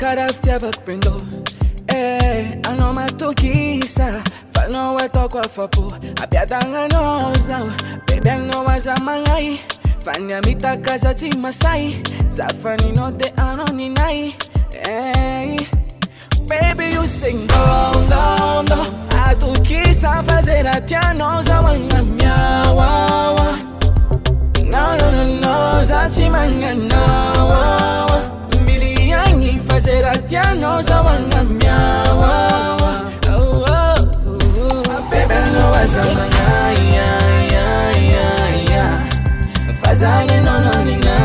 karaftia kupendo. Ano matukisa fano weto kwa fapo apiadanga noza baby no wazamangai fanya mitakaza timasai zafani no de anoninai. Baby you sing down atukisa fazera tiano za wangamya wawa no zatimanya na wawa miliani fazera tiano za wangamya wawa. Baby no wazamanga fazane no ni na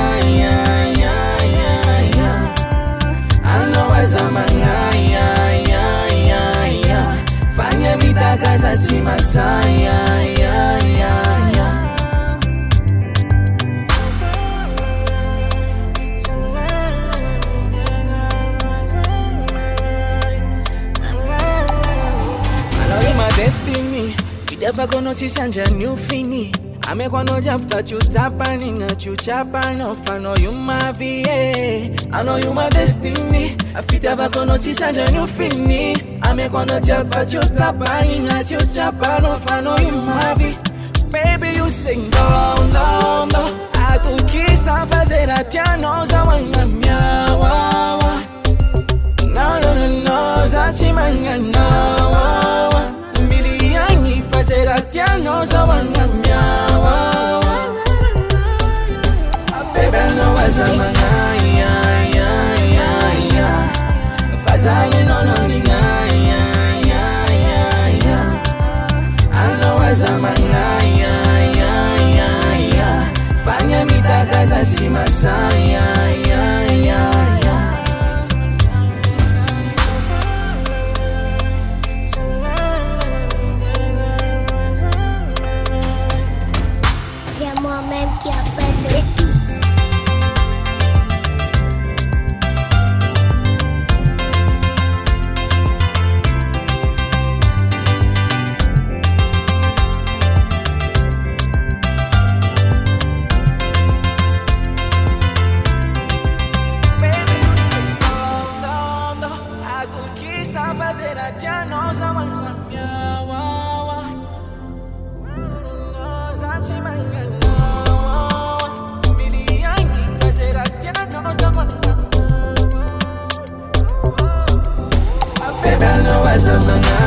ano wazamanga fanya mitakaza timasaya destiny. You never gonna notice and a new fini. I make one no jump that you tapping at you chapa no I know you my VA. I know you my destiny. I feel never gonna notice and a new fini. I make one no jump that you tapping at you chapa no I know you my VA. Baby you sing down. I to kiss and fazer a tiano za wangamya wawa. No zatimanya na wawa. Miliani fazera tiano za wangamya wawa. Baby no wazamanga fazane no ni na ano wazamanga fanya mitakaza timasaya C'est moi-même qui a fait le tout. Baby, you sing down. I to kiss and fazer a tiano za wangamya wawa. No zatimanya na wawa. Miliani fazer a tiano za wangamya wawa. Baby, no wazamanga